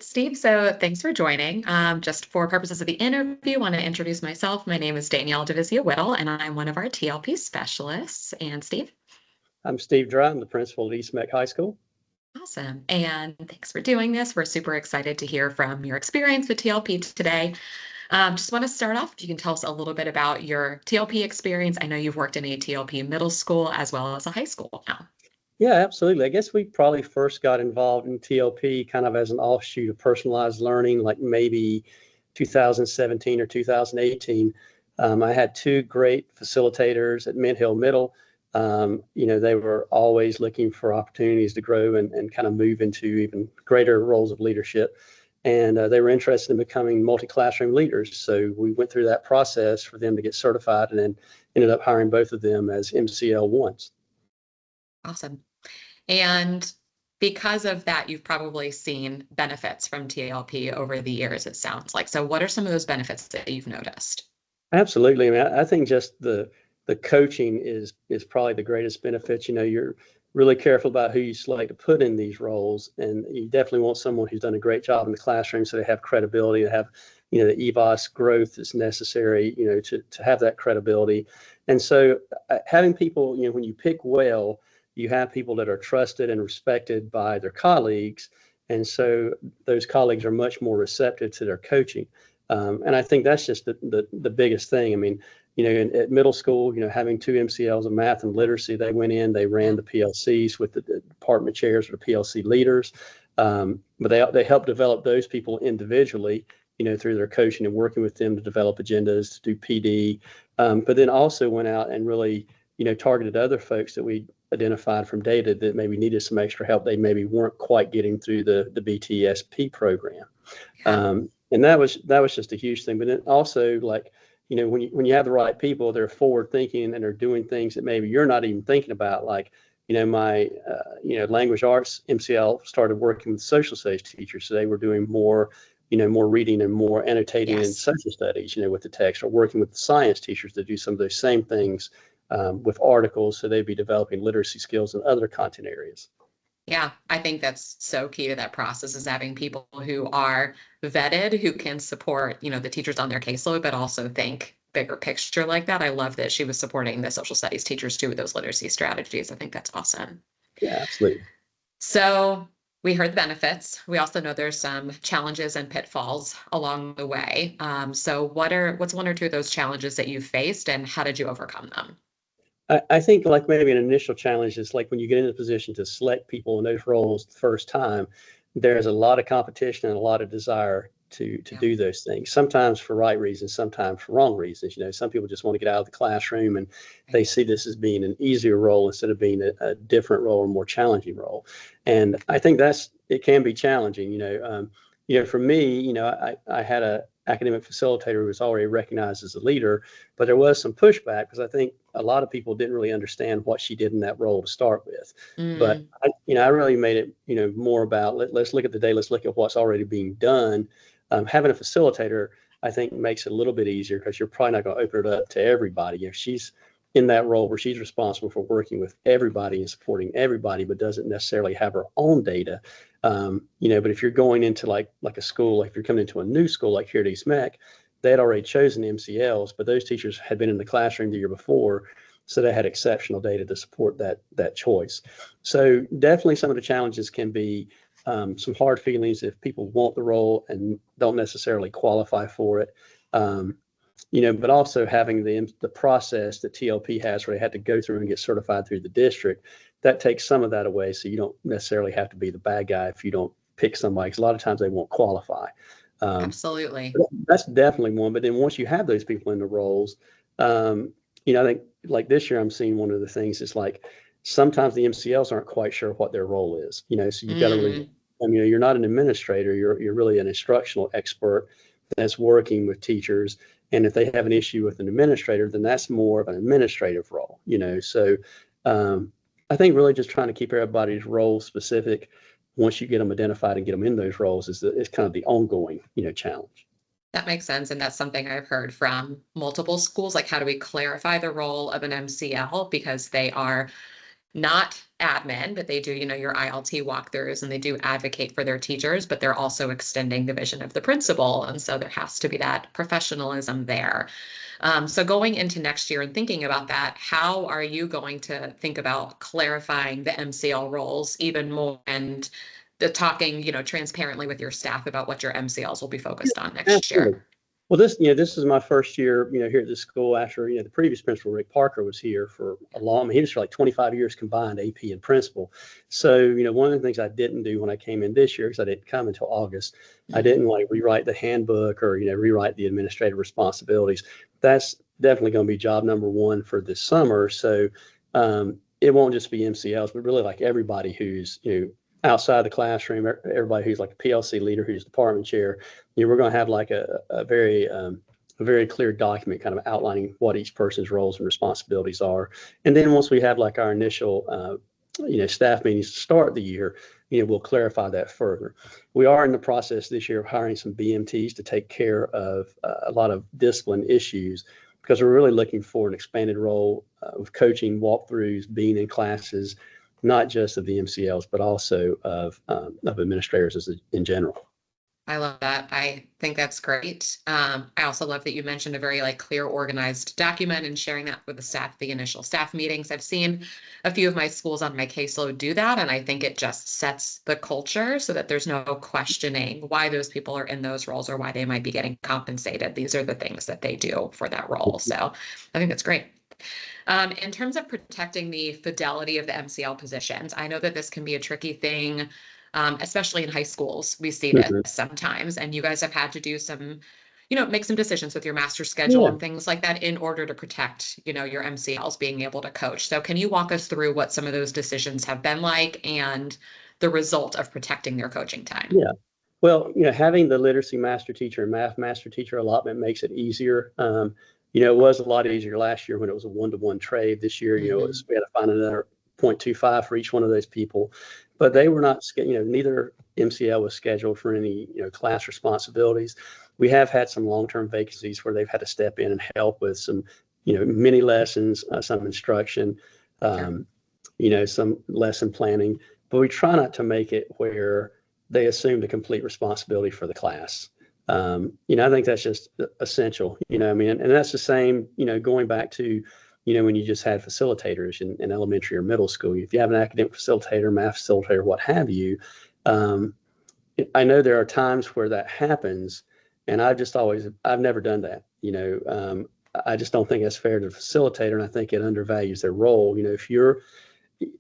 Steve. So thanks for joining. Just for purposes of the interview, I want to introduce myself. My name is Danielle Divizia-Whittle, and I'm one of our TLP specialists. And Steve? I'm Steve Drye. I'm the principal at Meck High School. Awesome. And thanks for doing this. We're super excited to hear from your experience with TLP today. Just want to start off, if you can tell us a little bit about your TLP experience. I know you've worked in a TLP middle school as well as a high school now. Yeah, absolutely. I guess we probably first got involved in TLP kind of as an offshoot of personalized learning, like maybe 2017 or 2018. I had two great facilitators at Mint Hill Middle. They were always looking for opportunities to grow and kind of move into even greater roles of leadership. And they were interested in becoming multi-classroom leaders. So we went through that process for them to get certified and then ended up hiring both of them as MCL ones. Awesome. And because of that, you've probably seen benefits from TLP over the years, it sounds like. So what are some of those benefits that you've noticed? Absolutely. I mean, I think just the coaching is probably the greatest benefit. You're really careful about who you select to put in these roles, and you definitely want someone who's done a great job in the classroom, so they have credibility, to have the EVOS growth that's necessary, to have that credibility. And so having people, when you pick well, you have people that are trusted and respected by their colleagues, and so those colleagues are much more receptive to their coaching. And I think that's just the biggest thing. I mean, at middle school, having two MCLs of math and literacy, they went in, they ran the PLCs with the department chairs or the PLC leaders. But they helped develop those people individually, through their coaching and working with them to develop agendas, to do PD. But then also went out and really, targeted other folks that we identified from data that maybe needed some extra help. They maybe weren't quite getting through the BTSP program. Yeah. And that was just a huge thing. But then also, like, when you have the right people, they're forward thinking and they're doing things that maybe you're not even thinking about. Like, my language arts MCL started working with social studies teachers, so they were doing more more reading and more annotating in Yes. social studies, with the text, or working with the science teachers to do some of those same things with articles, so they'd be developing literacy skills in other content areas. Yeah, I think that's so key to that process is having people who are vetted, who can support, the teachers on their caseload, but also think bigger picture like that. I love that she was supporting the social studies teachers too with those literacy strategies. I think that's awesome. Yeah, absolutely. So we heard the benefits. We also know there's some challenges and pitfalls along the way. So what's one or two of those challenges that you've faced and how did you overcome them? I think like maybe an initial challenge is like when you get in a position to select people in those roles the first time, there's a lot of competition and a lot of desire to Yeah. do those things. Sometimes for right reasons, sometimes for wrong reasons. Some people just want to get out of the classroom and they see this as being an easier role instead of being a different role or more challenging role. And I think it can be challenging. For me, I had a academic facilitator who was already recognized as a leader, but there was some pushback because I think a lot of people didn't really understand what she did in that role to start with. But Mm, I really made it, more about let's look at the day, let's look at what's already being done. Having a facilitator, I think, makes it a little bit easier because you're probably not going to open it up to everybody. If she's in that role where she's responsible for working with everybody and supporting everybody, but doesn't necessarily have her own data. But if you're going into like a school, like if you're coming into a new school like here at East Meck, they had already chosen MCLs, but those teachers had been in the classroom the year before, so they had exceptional data to support that choice. So definitely some of the challenges can be some hard feelings if people want the role and don't necessarily qualify for it. But also having the process that TLP has where they had to go through and get certified through the district, that takes some of that away. So you don't necessarily have to be the bad guy if you don't pick somebody, because a lot of times they won't qualify. Um, absolutely. that's definitely one. But then once you have those people in the roles, I think like this year I'm seeing one of the things is like sometimes the MCLs aren't quite sure what their role is. So you've got to really, Mm, you're not an administrator. You're really an instructional expert that's working with teachers. And if they have an issue with an administrator, then that's more of an administrative role. So I think really just trying to keep everybody's role specific once you get them identified and get them in those roles is kind of the ongoing, challenge. that makes sense. And that's something I've heard from multiple schools. Like, how do we clarify the role of an MCL? Because they are not admin, but they do, your ILT walkthroughs and they do advocate for their teachers, but they're also extending the vision of the principal. And so there has to be that professionalism there. So going into next year and thinking about that, how are you going to think about clarifying the MCL roles even more and the talking, transparently with your staff about what your MCLs will be focused on next year? Absolutely. Well, this is my first year, here at the school after, the previous principal, Rick Parker, was here for a long, he was for like 25 years combined, AP and principal. So, one of the things I didn't do when I came in this year, because I didn't come until August, I didn't like rewrite the handbook or, rewrite the administrative responsibilities. That's definitely going to be job number one for this summer. So, it won't just be MCLs, but really like everybody who's, outside the classroom, everybody who's like a PLC leader, who's department chair, we're going to have like a very clear document kind of outlining what each person's roles and responsibilities are. And then once we have like our initial, staff meetings to start the year, we'll clarify that further. We are in the process this year of hiring some BMTs to take care of a lot of discipline issues, because we're really looking for an expanded role with coaching, walkthroughs, being in classes, not just of the MCLs, but also of administrators in general. I love that. I think that's great. I also love that you mentioned a very clear, organized document and sharing that with the staff, the initial staff meetings. I've seen a few of my schools on my caseload do that, and I think it just sets the culture so that there's no questioning why those people are in those roles or why they might be getting compensated. These are the things that they do for that role. So I think that's great. In terms of protecting the fidelity of the MCL positions, I know that this can be a tricky thing, especially in high schools. We see this Mhm. sometimes, and you guys have had to do some, make some decisions with your master schedule Yeah. and things like that in order to protect, your MCLs being able to coach. So can you walk us through what some of those decisions have been like and the result of protecting their coaching time? Yeah. Well, having the literacy master teacher and math master teacher allotment makes it easier. It was a lot easier last year when it was a one-to-one trade. This year, Mhm. we had to find another 0.25 for each one of those people, but they were not, neither MCL was scheduled for any, class responsibilities. We have had some long-term vacancies where they've had to step in and help with some, mini lessons, some instruction, Sure. um, some lesson planning, but we try not to make it where they assume the complete responsibility for the class. I think that's just essential, I mean, and that's the same, going back to, when you just had facilitators in elementary or middle school. If you have an academic facilitator, math facilitator, what have you, um, I know there are times where that happens, and I've never done that. I just don't think that's fair to the facilitator, and I think it undervalues their role. If you're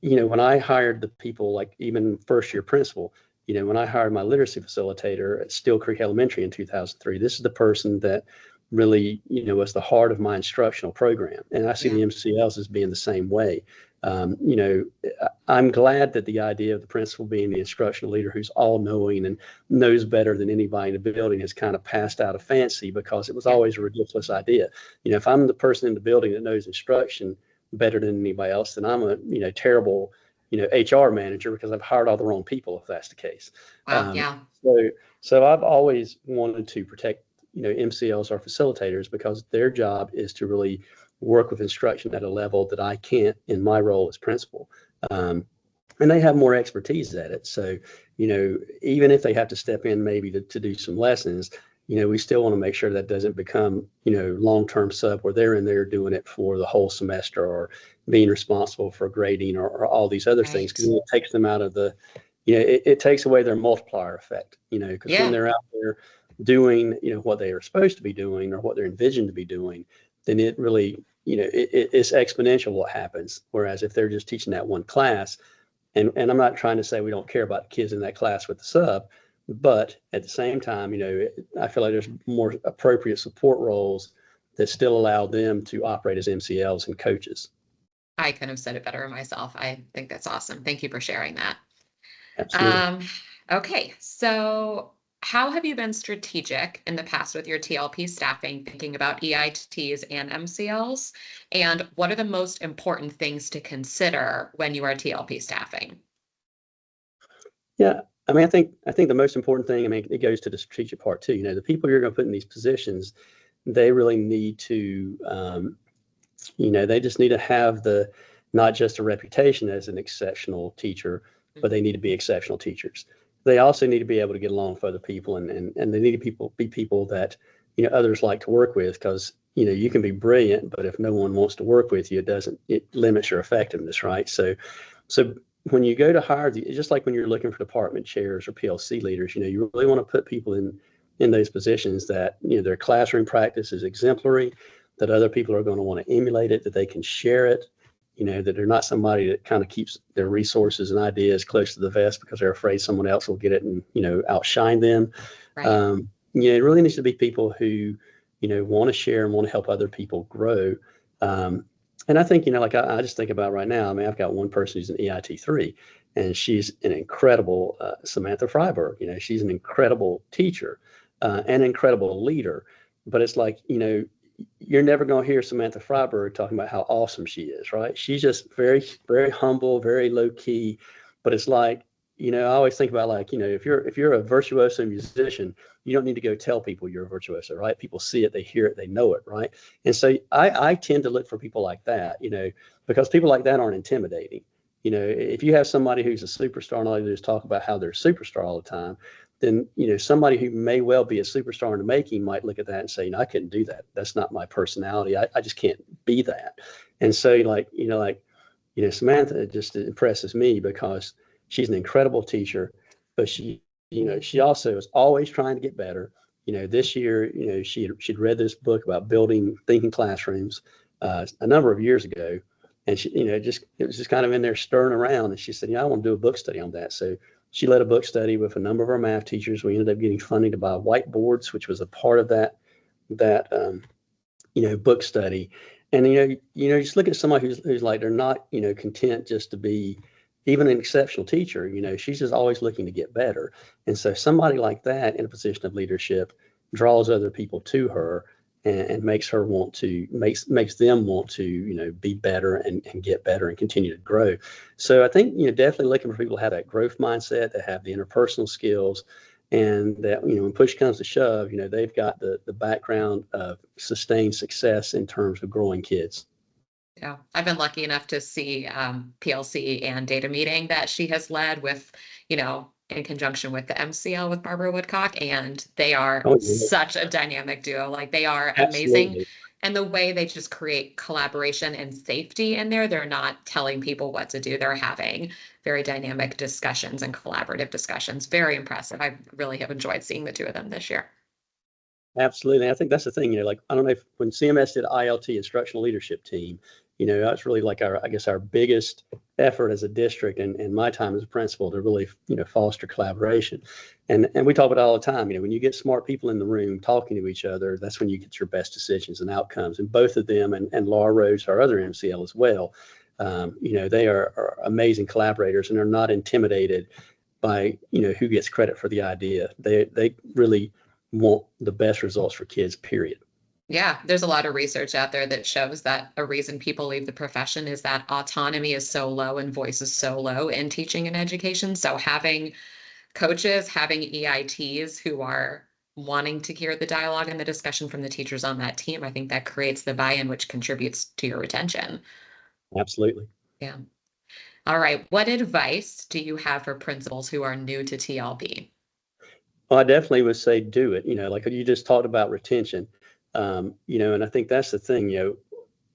when I hired the people, like even first year principal, when I hired my literacy facilitator at Steel Creek Elementary in 2003, this is the person that really, was the heart of my instructional program. And I see Yeah. the MCLs as being the same way. Um, you know, I'm glad that the idea of the principal being the instructional leader who's all knowing and knows better than anybody in the building has kind of passed out of fancy, because it was Yeah. always a ridiculous idea. If I'm the person in the building that knows instruction better than anybody else, then I'm a terrible HR manager, because I've hired all the wrong people if that's the case. Wow. Um, Yeah. so I've always wanted to protect MCLs or facilitators, because their job is to really work with instruction at a level that I can't in my role as principal. Um, and they have more expertise at it. So, even if they have to step in maybe to do some lessons, we still want to make sure that doesn't become, long-term sub where they're in there doing it for the whole semester, or being responsible for grading, or all these other things, Right. because it takes them out of the, it takes away their multiplier effect, because when Yeah. they're out there doing, what they are supposed to be doing or what they're envisioned to be doing, then it really, it's exponential what happens. Whereas if they're just teaching that one class, and I'm not trying to say we don't care about the kids in that class with the sub, but at the same time, I feel like there's more appropriate support roles that still allow them to operate as MCLs and coaches. I couldn't have said it better myself. I think that's awesome. Thank you for sharing that. Absolutely. Um, okay, so how have you been strategic in the past with your TLP staffing, thinking about EITs and MCLs? And what are the most important things to consider when you are TLP staffing? Yeah. I mean, I think the most important thing, I mean, it goes to the strategic part too. The people you're going to put in these positions, they really need to, they just need to have not just a reputation as an exceptional teacher, but they need to be exceptional teachers. They also need to be able to get along with other people, and they need to be people that, others like to work with, because, you can be brilliant, but if no one wants to work with you, it limits your effectiveness, right? So when you go to hire, just like when you're looking for department chairs or PLC leaders, you really want to put people in those positions that, their classroom practice is exemplary, that other people are going to want to emulate it, that they can share it, that they're not somebody that kind of keeps their resources and ideas close to the vest because they're afraid someone else will get it and, outshine them. Right. It really needs to be people who, want to share and want to help other people grow. And I think, like I just think about right now, I mean, I've got one person who's an EIT3, and she's an incredible Samantha Freiberg. She's an incredible teacher, and an incredible leader. But it's like, you're never going to hear Samantha Freiberg talking about how awesome she is, right? She's just very, very humble, very low key. But it's like, I always think about, like, if you're a virtuoso musician, you don't need to go tell people you're a virtuoso, right? People see it, they hear it, they know it, right? And so I tend to look for people like that, because people like that aren't intimidating. If you have somebody who's a superstar and all they do is talk about how they're a superstar all the time, then, somebody who may well be a superstar in the making might look at that and say, I couldn't do that. That's not my personality. I just can't be that. And so, Samantha just impresses me because she's an incredible teacher, but she also is always trying to get better. This year, she'd read this book about building thinking classrooms a number of years ago. And she, it was just kind of in there stirring around. And she said, I want to do a book study on that. So she led a book study with a number of our math teachers. We ended up getting funding to buy whiteboards, which was a part of that book study. And, just look at somebody who's like, they're not, content just to be even an exceptional teacher. She's just always looking to get better. And so somebody like that in a position of leadership draws other people to her, and makes them want to, be better and get better and continue to grow. So I think, definitely looking for people who have that growth mindset, that have the interpersonal skills, and that, when push comes to shove, they've got the background of sustained success in terms of growing kids. Yeah, I've been lucky enough to see PLC and data meeting that she has led with, in conjunction with the MCL with Barbara Woodcock, and they are Oh, yeah, such a dynamic duo. Like, they are amazing. absolutely. And the way they just create collaboration and safety in there, they're not telling people what to do. They're having very dynamic discussions and collaborative discussions. Very impressive. I really have enjoyed seeing the two of them this year. Absolutely. I think that's the thing, like, I don't know if when CMS did ILT, instructional leadership team, that's really like our biggest effort as a district, and my time as a principal to really, foster collaboration. And we talk about it all the time, when you get smart people in the room talking to each other, that's when you get your best decisions and outcomes. And both of them, and Laura Rhodes, our other MCL as well, they are amazing collaborators, and are not intimidated by, who gets credit for the idea. They really want the best results for kids, period. Yeah, there's a lot of research out there that shows that a reason people leave the profession is that autonomy is so low and voice is so low in teaching and education. So having coaches, having EITs who are wanting to hear the dialogue and the discussion from the teachers on that team, I think that creates the buy-in, which contributes to your retention. Absolutely. Yeah. All right. What advice do you have for principals who are new to TLP? Well, I definitely would say do it. Like you just talked about retention, and I think that's the thing.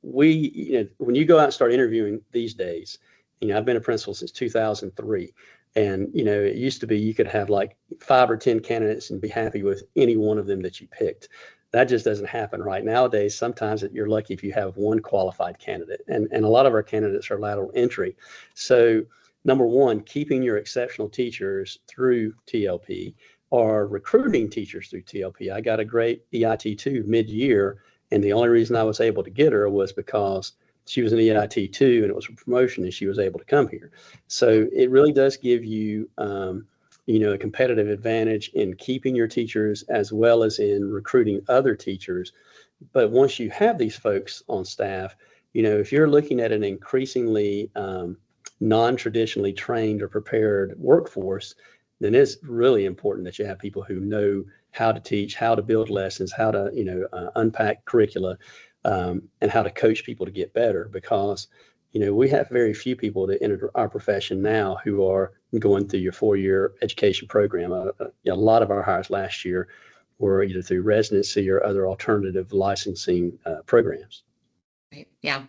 When you go out and start interviewing these days, I've been a principal since 2003, and it used to be you could have like 5 or 10 candidates and be happy with any one of them that you picked. That just doesn't happen right nowadays. Sometimes you're lucky if you have one qualified candidate, and a lot of our candidates are lateral entry. So number one, keeping your exceptional teachers through TLP, or recruiting teachers through TLP. I got a great EIT2 mid-year, and the only reason I was able to get her was because she was an EIT2 and it was a promotion, and she was able to come here. So it really does give you, a competitive advantage in keeping your teachers as well as in recruiting other teachers. But once you have these folks on staff, if you're looking at an increasingly non-traditionally trained or prepared workforce, then it's really important that you have people who know how to teach, how to build lessons, how to, unpack curricula, and how to coach people to get better. Because, we have very few people that enter our profession now who are going through your 4-year education program. A lot of our hires last year were either through residency or other alternative licensing programs. Right. Yeah.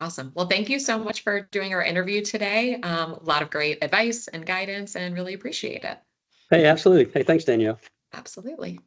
Awesome. Well, thank you so much for doing our interview today. A lot of great advice and guidance, and really appreciate it. Hey, absolutely. Hey, thanks, Danielle. Absolutely.